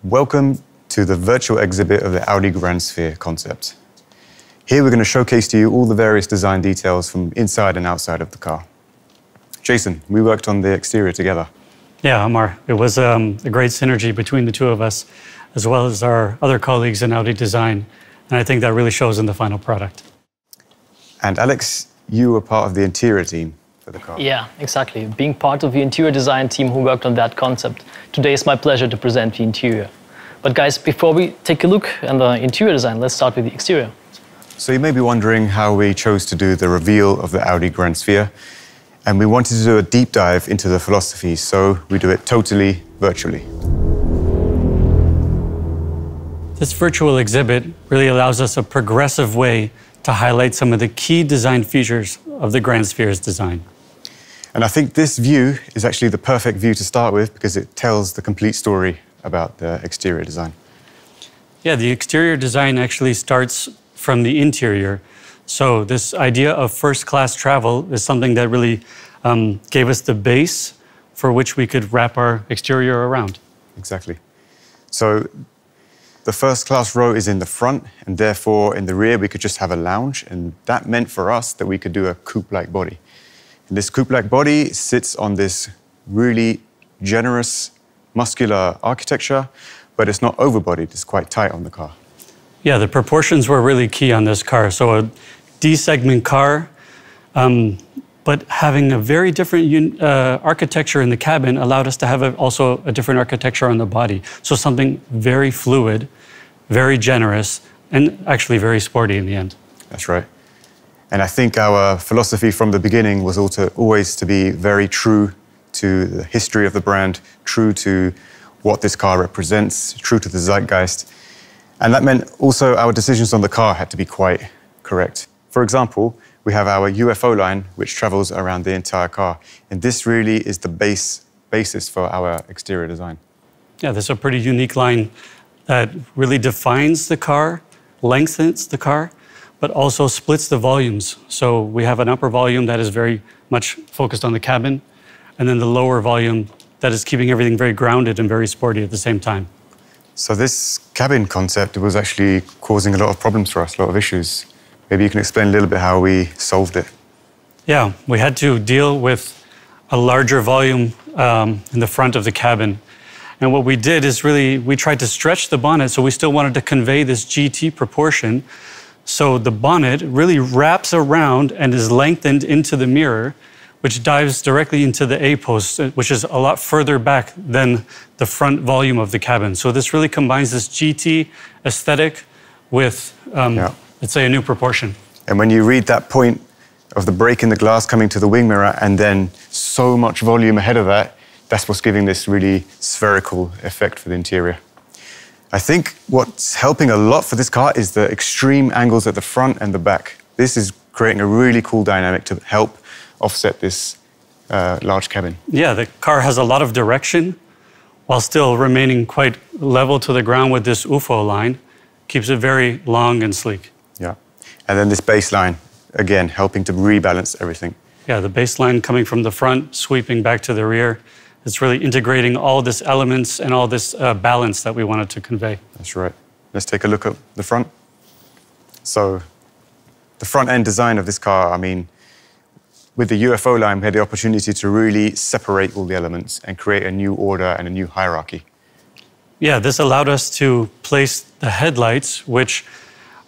Welcome to the virtual exhibit of the Audi grandsphere concept. Here we're going to showcase to you all the various design details from inside and outside of the car. Jason, we worked on the exterior together. Yeah, Amar, it was a great synergy between the two of us, as well as our other colleagues in Audi design, and I think that really shows in the final product. And Alex, you were part of the interior team for the car. Yeah, exactly. Being part of the interior design team who worked on that concept, today is my pleasure to present the interior. But guys, before we take a look at the interior design, let's start with the exterior. So you may be wondering how we chose to do the reveal of the Audi grandsphere, and we wanted to do a deep dive into the philosophy, so we do it totally virtually. This virtual exhibit really allows us a progressive way to highlight some of the key design features of the grandsphere's design. And I think this view is actually the perfect view to start with because it tells the complete story about the exterior design. Yeah, the exterior design actually starts from the interior. So this idea of first-class travel is something that really gave us the base for which we could wrap our exterior around. Exactly. So the first-class row is in the front, and therefore in the rear we could just have a lounge, and that meant for us that we could do a coupe-like body. And this coupe-like body sits on this really generous, muscular architecture, but it's not overbodied, it's quite tight on the car. Yeah, the proportions were really key on this car. So a D-segment car, but having a very different architecture in the cabin allowed us to have also a different architecture on the body. So something very fluid, very generous, and actually very sporty in the end. That's right. And I think our philosophy from the beginning was always to be very true to the history of the brand, true to what this car represents, true to the zeitgeist. And that meant also our decisions on the car had to be quite correct. For example, we have our UFO line, which travels around the entire car. And this really is the basis for our exterior design. Yeah, this is a pretty unique line that really defines the car, lengthens the car, but also splits the volumes. So we have an upper volume that is very much focused on the cabin, and then the lower volume that is keeping everything very grounded and very sporty at the same time. So this cabin concept was actually causing a lot of problems for us, a lot of issues. Maybe you can explain a little bit how we solved it. Yeah, we had to deal with a larger volume in the front of the cabin. And what we did is we tried to stretch the bonnet, so we still wanted to convey this GT proportion. So the bonnet really wraps around and is lengthened into the mirror, which dives directly into the A-post, which is a lot further back than the front volume of the cabin. So this really combines this GT aesthetic with, let's say, a new proportion. And when you read that point of the break in the glass coming to the wing mirror and then so much volume ahead of that, that's what's giving this really spherical effect for the interior. I think what's helping a lot for this car is the extreme angles at the front and the back. This is creating a really cool dynamic to help offset this large cabin. Yeah, the car has a lot of direction while still remaining quite level to the ground with this UFO line. Keeps it very long and sleek. Yeah, and then this baseline, again, helping to rebalance everything. Yeah, the baseline coming from the front, sweeping back to the rear. It's really integrating all this elements and all this balance that we wanted to convey. That's right. Let's take a look at the front. So the front end design of this car, I mean, with the UFO line, we had the opportunity to really separate all the elements and create a new order and a new hierarchy. Yeah, this allowed us to place the headlights, which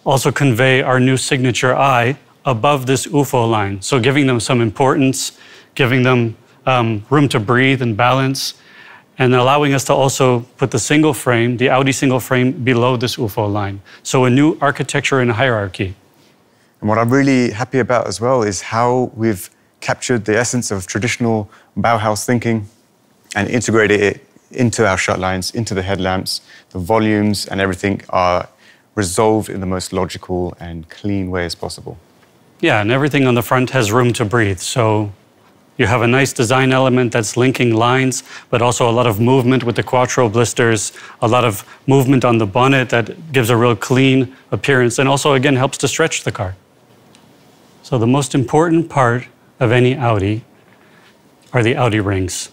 also convey our new signature eye, above this UFO line. So giving them some importance, giving them room to breathe and balance, and allowing us to also put the single frame, the Audi single frame, below this UFO line. So a new architecture and hierarchy. And what I'm really happy about as well is how we've captured the essence of traditional Bauhaus thinking and integrated it into our shut lines, into the headlamps. The volumes and everything are resolved in the most logical and clean way as possible. Yeah, and everything on the front has room to breathe. So you have a nice design element that's linking lines, but also a lot of movement with the Quattro blisters, a lot of movement on the bonnet that gives a real clean appearance and also, again, helps to stretch the car. So the most important part of any Audi are the Audi rings.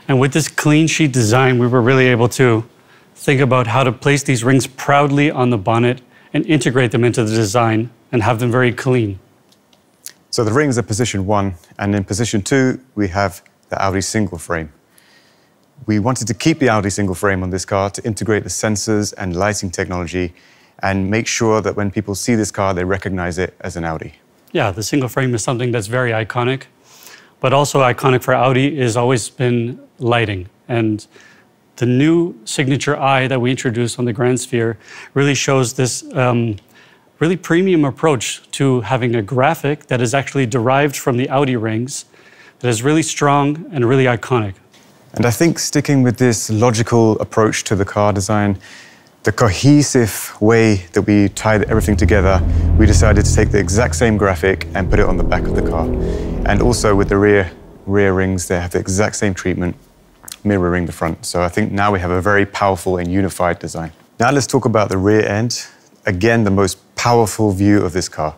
And with this clean sheet design, we were really able to think about how to place these rings proudly on the bonnet and integrate them into the design and have them very clean. So the rings are position 1, and in position 2, we have the Audi single frame. We wanted to keep the Audi single frame on this car to integrate the sensors and lighting technology and make sure that when people see this car, they recognize it as an Audi. Yeah, the single frame is something that's very iconic, but also iconic for Audi has always been lighting. And the new signature eye that we introduced on the grandsphere really shows this really premium approach to having a graphic that is actually derived from the Audi rings, that is really strong and really iconic. And I think sticking with this logical approach to the car design, the cohesive way that we tied everything together, we decided to take the exact same graphic and put it on the back of the car. And also with the rear rings, they have the exact same treatment, mirroring the front. So I think now we have a very powerful and unified design. Now let's talk about the rear end. Again, the most powerful view of this car.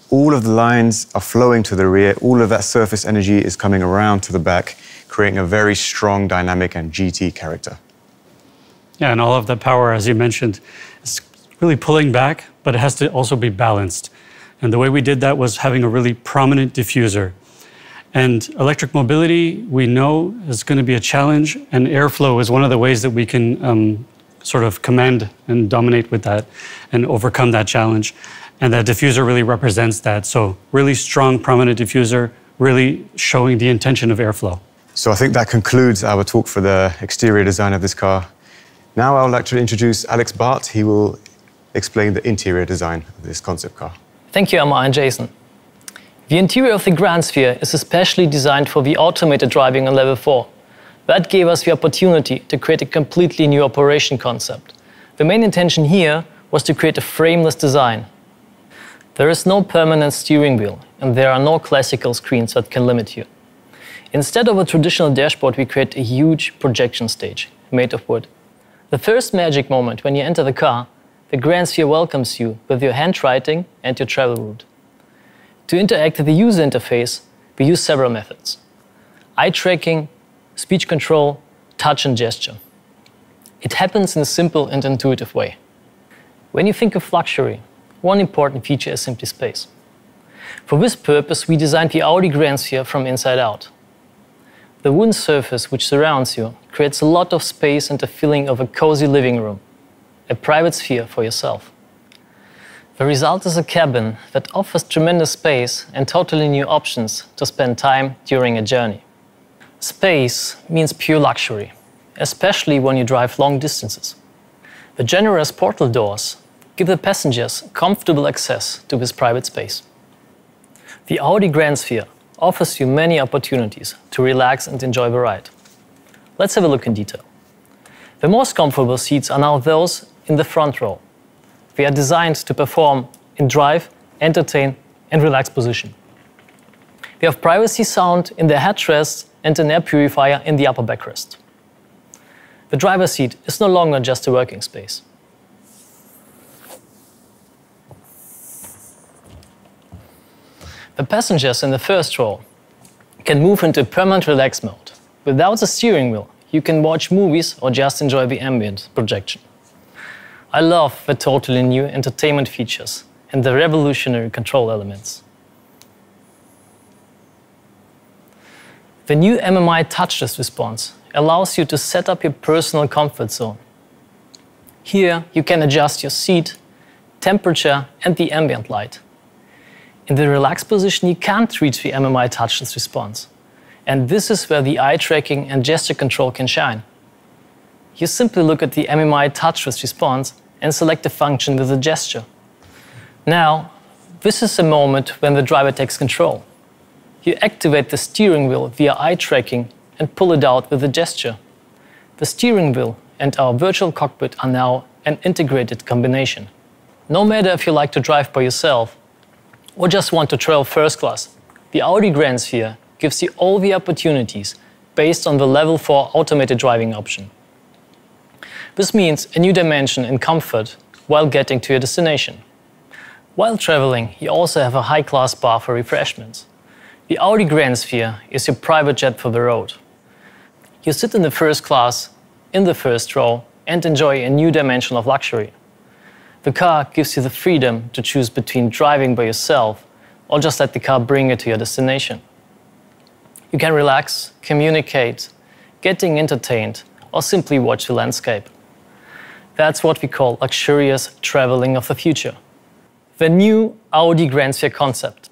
All of the lines are flowing to the rear. All of that surface energy is coming around to the back, creating a very strong, dynamic and GT character. Yeah, and all of that power, as you mentioned, is really pulling back, but it has to also be balanced. And the way we did that was having a really prominent diffuser. And electric mobility, we know, is going to be a challenge, and airflow is one of the ways that we can sort of command and dominate with that and overcome that challenge. And that diffuser really represents that. So really strong, prominent diffuser, really showing the intention of airflow. So I think that concludes our talk for the exterior design of this car. Now I would like to introduce Alex Bart. He will explain the interior design of this concept car. Thank you, Emma and Jason. The interior of the grandsphere is especially designed for the automated driving on level 4. That gave us the opportunity to create a completely new operation concept. The main intention here was to create a frameless design. There is no permanent steering wheel, and there are no classical screens that can limit you. Instead of a traditional dashboard, we create a huge projection stage made of wood. The first magic moment when you enter the car, the grandsphere welcomes you with your handwriting and your travel route. To interact with the user interface, we use several methods: eye tracking, speech control, touch and gesture. It happens in a simple and intuitive way. When you think of luxury, one important feature is simply space. For this purpose, we designed the Audi grandsphere from inside out. The wooden surface which surrounds you creates a lot of space and a feeling of a cozy living room, a private sphere for yourself. The result is a cabin that offers tremendous space and totally new options to spend time during a journey. Space means pure luxury, especially when you drive long distances. The generous portal doors give the passengers comfortable access to this private space. The Audi grandsphere offers you many opportunities to relax and enjoy the ride. Let's have a look in detail. The most comfortable seats are now those in the front row. They are designed to perform in drive, entertain, and relax position. We have privacy sound in the headrest and an air purifier in the upper backrest. The driver's seat is no longer just a working space. The passengers in the first row can move into permanent relax mode. Without the steering wheel, you can watch movies or just enjoy the ambient projection. I love the totally new entertainment features and the revolutionary control elements. The new MMI touchless response allows you to set up your personal comfort zone. Here you can adjust your seat, temperature and the ambient light. In the relaxed position, you can't reach the MMI touchless response. And this is where the eye tracking and gesture control can shine. You simply look at the MMI touchless response and select the function with a gesture. Now, this is the moment when the driver takes control. You activate the steering wheel via eye tracking and pull it out with a gesture. The steering wheel and our virtual cockpit are now an integrated combination. No matter if you like to drive by yourself or just want to travel first class, the Audi grandsphere gives you all the opportunities based on the level 4 automated driving option. This means a new dimension in comfort while getting to your destination. While traveling, you also have a high-class bar for refreshments. The Audi grandsphere is your private jet for the road. You sit in the first class, in the first row, and enjoy a new dimension of luxury. The car gives you the freedom to choose between driving by yourself or just let the car bring you to your destination. You can relax, communicate, getting entertained, or simply watch the landscape. That's what we call luxurious traveling of the future. The new Audi grandsphere concept.